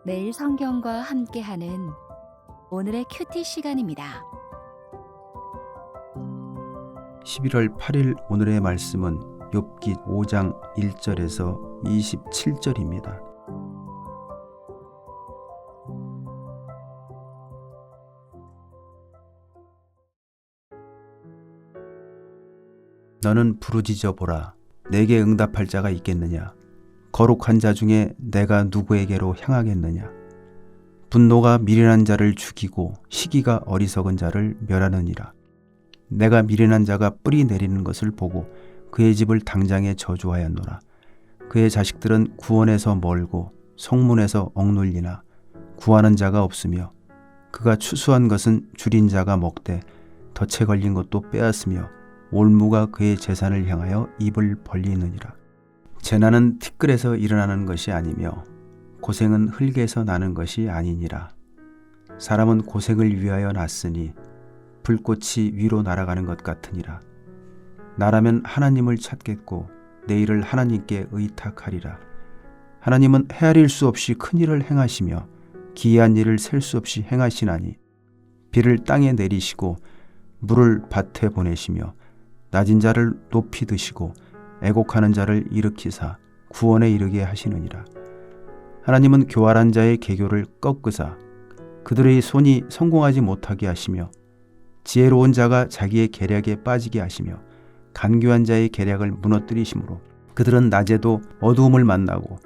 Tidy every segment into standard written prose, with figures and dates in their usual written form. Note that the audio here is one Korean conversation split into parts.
매일 성경과 함께하는 오늘의 큐티 시간입니다. 11월 8일 오늘의 말씀은 욥기 5장 1절에서 27절입니다. 너는 부르짖어 보라. 내게 응답할 자가 있겠느냐? 거룩한 자 중에 내가 누구에게로 향하겠느냐? 분노가 미련한 자를 죽이고 시기가 어리석은 자를 멸하느니라. 내가 미련한 자가 뿌리 내리는 것을 보고 그의 집을 당장에 저주하였노라. 그의 자식들은 구원에서 멀고 성문에서 억눌리나 구하는 자가 없으며 그가 추수한 것은 줄인 자가 먹되 덫에 걸린 것도 빼앗으며 올무가 그의 재산을 향하여 입을 벌리느니라. 재난은 티끌에서 일어나는 것이 아니며 고생은 흙에서 나는 것이 아니니라. 사람은 고생을 위하여 났으니 불꽃이 위로 날아가는 것 같으니라. 나라면 하나님을 찾겠고 내일을 하나님께 의탁하리라. 하나님은 헤아릴 수 없이 큰 일을 행하시며 기이한 일을 셀 수 없이 행하시나니 비를 땅에 내리시고 물을 밭에 보내시며 낮은 자를 높이 드시고 애곡하는 자를 일으키사 구원에 이르게 하시느니라. 하나님은 교활한 자의 계교를 꺾으사 그들의 손이 성공하지 못하게 하시며 지혜로운 자가 자기의 계략에 빠지게 하시며 간교한 자의 계략을 무너뜨리심으로 그들은 낮에도 어두움을 만나고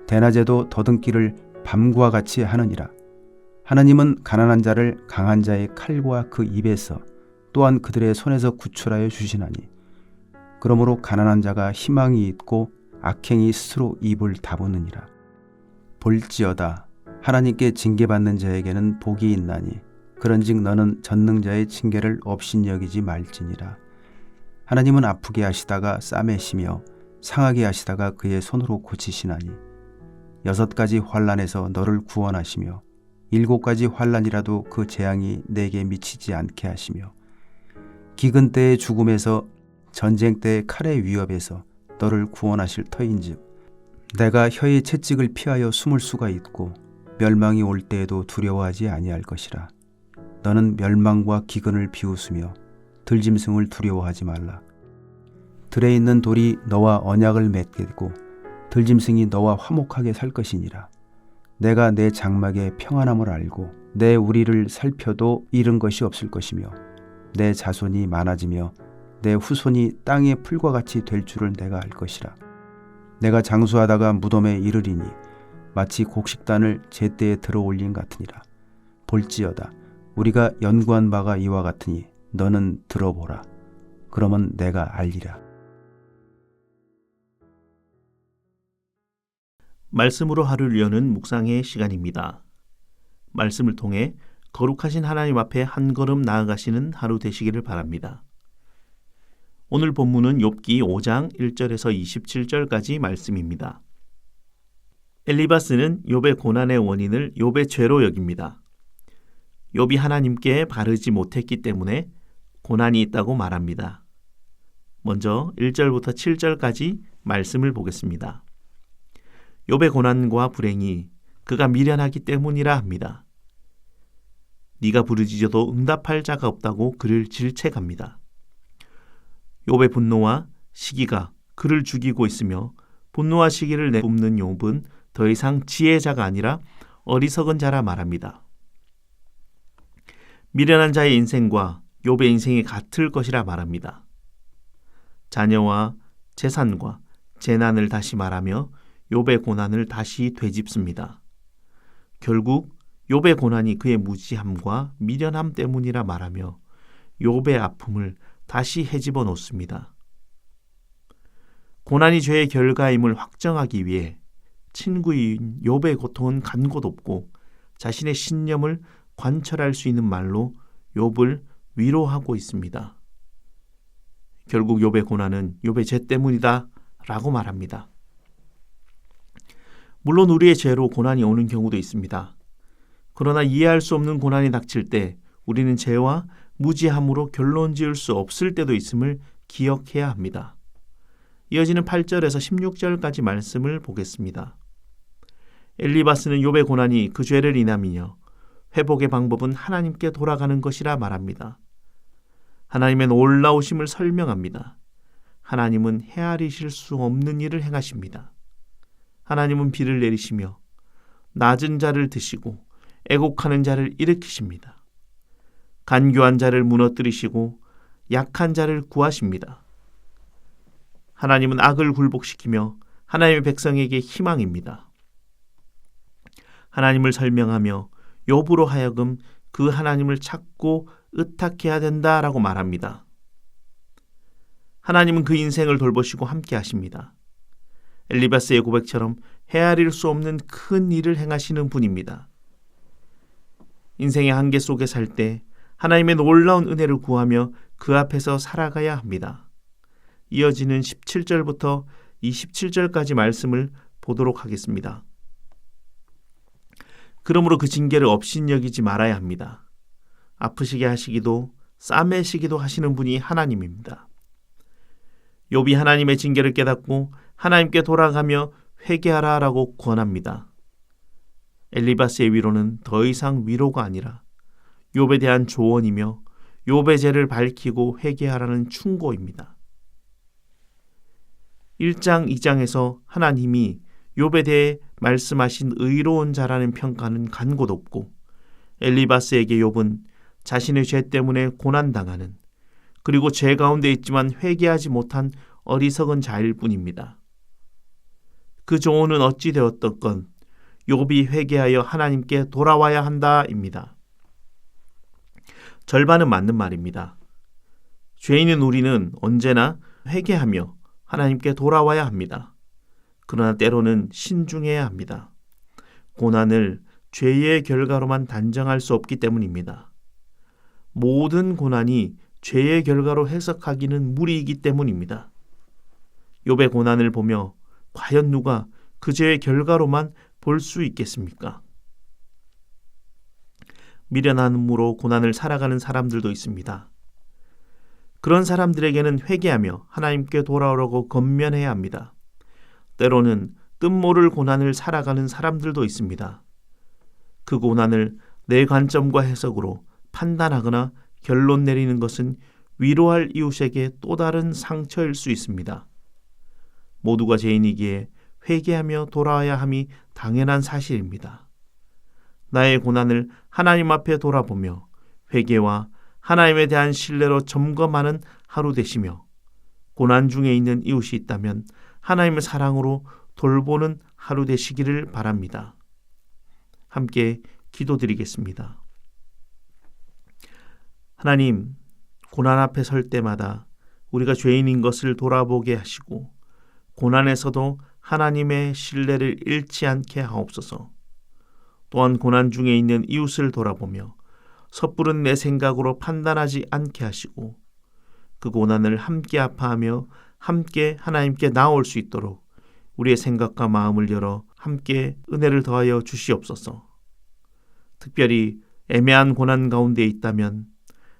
대낮에도 더듬기를 밤과 같이 하느니라. 하나님은 가난한 자를 강한 자의 칼과 그 입에서 또한 그들의 손에서 구출하여 주시나니 그러므로 가난한 자가 희망이 있고 악행이 스스로 입을 다보느니라. 볼지어다 하나님께 징계받는 자에게는 복이 있나니 그런즉 너는 전능자의 징계를 업신여기지 말지니라. 하나님은 아프게 하시다가 싸매시며 상하게 하시다가 그의 손으로 고치시나니 6가지 환난에서 너를 구원하시며 7가지 환난이라도 그 재앙이 내게 미치지 않게 하시며 기근 때의 죽음에서 전쟁 때의 칼의 위협에서 너를 구원하실 터인즉 내가 혀의 채찍을 피하여 숨을 수가 있고 멸망이 올 때에도 두려워하지 아니할 것이라. 너는 멸망과 기근을 비웃으며 들짐승을 두려워하지 말라. 들에 있는 돌이 너와 언약을 맺겠고 들짐승이 너와 화목하게 살 것이니라. 내가 내 장막에 평안함을 알고 내 우리를 살펴도 잃은 것이 없을 것이며 내 자손이 많아지며 내 후손이 땅의 풀과 같이 될 줄을 내가 알 것이라. 내가 장수하다가 무덤에 이르리니 마치 곡식단을 제때에 들어 올린 같으니라. 볼지어다 우리가 연구한 바가 이와 같으니 너는 들어보라. 그러면 내가 알리라. 말씀으로 하루를 여는 묵상의 시간입니다. 말씀을 통해 거룩하신 하나님 앞에 한 걸음 나아가시는 하루 되시기를 바랍니다. 오늘 본문은 욥기 5장 1절에서 27절까지 말씀입니다. 엘리바스는 욥의 고난의 원인을 욥의 죄로 여깁니다. 욥이 하나님께 바르지 못했기 때문에 고난이 있다고 말합니다. 먼저 1절부터 7절까지 말씀을 보겠습니다. 욥의 고난과 불행이 그가 미련하기 때문이라 합니다. 네가 부르짖어도 응답할 자가 없다고 그를 질책합니다. 욥의 분노와 시기가 그를 죽이고 있으며 분노와 시기를 내뿜는 욥은 더 이상 지혜자가 아니라 어리석은 자라 말합니다. 미련한 자의 인생과 욥의 인생이 같을 것이라 말합니다. 자녀와 재산과 재난을 다시 말하며 욥의 고난을 다시 되짚습니다. 결국 욥의 고난이 그의 무지함과 미련함 때문이라 말하며 욥의 아픔을 다시 헤집어 놓습니다. 고난이 죄의 결과임을 확정하기 위해 친구인 욥의 고통은 간 곳 없고 자신의 신념을 관철할 수 있는 말로 욥을 위로하고 있습니다. 결국 욥의 고난은 욥의 죄 때문이다 라고 말합니다. 물론 우리의 죄로 고난이 오는 경우도 있습니다. 그러나 이해할 수 없는 고난이 닥칠 때 우리는 죄와 무지함으로 결론 지을 수 없을 때도 있음을 기억해야 합니다. 이어지는 8절에서 16절까지 말씀을 보겠습니다. 엘리바스는 욥의 고난이 그 죄를 인함이며 회복의 방법은 하나님께 돌아가는 것이라 말합니다. 하나님의 놀라우심을 설명합니다. 하나님은 헤아리실 수 없는 일을 행하십니다. 하나님은 비를 내리시며 낮은 자를 드시고 애곡하는 자를 일으키십니다. 간교한 자를 무너뜨리시고 약한 자를 구하십니다. 하나님은 악을 굴복시키며 하나님의 백성에게 희망입니다. 하나님을 설명하며 욥으로 하여금 그 하나님을 찾고 의탁해야 된다라고 말합니다. 하나님은 그 인생을 돌보시고 함께 하십니다. 엘리바스의 고백처럼 헤아릴 수 없는 큰 일을 행하시는 분입니다. 인생의 한계 속에 살 때 하나님의 놀라운 은혜를 구하며 그 앞에서 살아가야 합니다. 이어지는 17절부터 27절까지 말씀을 보도록 하겠습니다. 그러므로 그 징계를 업신여기지 말아야 합니다. 아프시게 하시기도 싸매시기도 하시는 분이 하나님입니다. 욥이 하나님의 징계를 깨닫고 하나님께 돌아가며 회개하라라고 권합니다. 엘리바스의 위로는 더 이상 위로가 아니라 욥에 대한 조언이며 욥의 죄를 밝히고 회개하라는 충고입니다. 1장, 2장에서 하나님이 욥에 대해 말씀하신 의로운 자라는 평가는 간곳 없고 엘리바스에게 욥은 자신의 죄 때문에 고난당하는 그리고 죄 가운데 있지만 회개하지 못한 어리석은 자일 뿐입니다. 그 조언은 어찌 되었던 욥이 회개하여 하나님께 돌아와야 한다입니다. 절반은 맞는 말입니다. 죄인인 우리는 언제나 회개하며 하나님께 돌아와야 합니다. 그러나 때로는 신중해야 합니다. 고난을 죄의 결과로만 단정할 수 없기 때문입니다. 모든 고난이 죄의 결과로 해석하기는 무리이기 때문입니다. 욥의 고난을 보며 과연 누가 그 죄의 결과로만 볼 수 있겠습니까? 미련함으로 고난을 살아가는 사람들도 있습니다. 그런 사람들에게는 회개하며 하나님께 돌아오라고 권면해야 합니다. 때로는 뜻모를 고난을 살아가는 사람들도 있습니다. 그 고난을 내 관점과 해석으로 판단하거나 결론 내리는 것은 위로할 이웃에게 또 다른 상처일 수 있습니다. 모두가 죄인이기에 회개하며 돌아와야 함이 당연한 사실입니다. 나의 고난을 하나님 앞에 돌아보며 회개와 하나님에 대한 신뢰로 점검하는 하루 되시며 고난 중에 있는 이웃이 있다면 하나님의 사랑으로 돌보는 하루 되시기를 바랍니다. 함께 기도드리겠습니다. 하나님, 고난 앞에 설 때마다 우리가 죄인인 것을 돌아보게 하시고 고난에서도 하나님의 신뢰를 잃지 않게 하옵소서. 또한 고난 중에 있는 이웃을 돌아보며 섣부른 내 생각으로 판단하지 않게 하시고 그 고난을 함께 아파하며 함께 하나님께 나올 수 있도록 우리의 생각과 마음을 열어 함께 은혜를 더하여 주시옵소서. 특별히 애매한 고난 가운데 있다면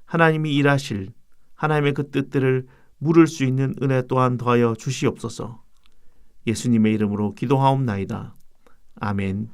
하나님이 일하실 하나님의 그 뜻들을 물을 수 있는 은혜 또한 더하여 주시옵소서. 예수님의 이름으로 기도하옵나이다. 아멘.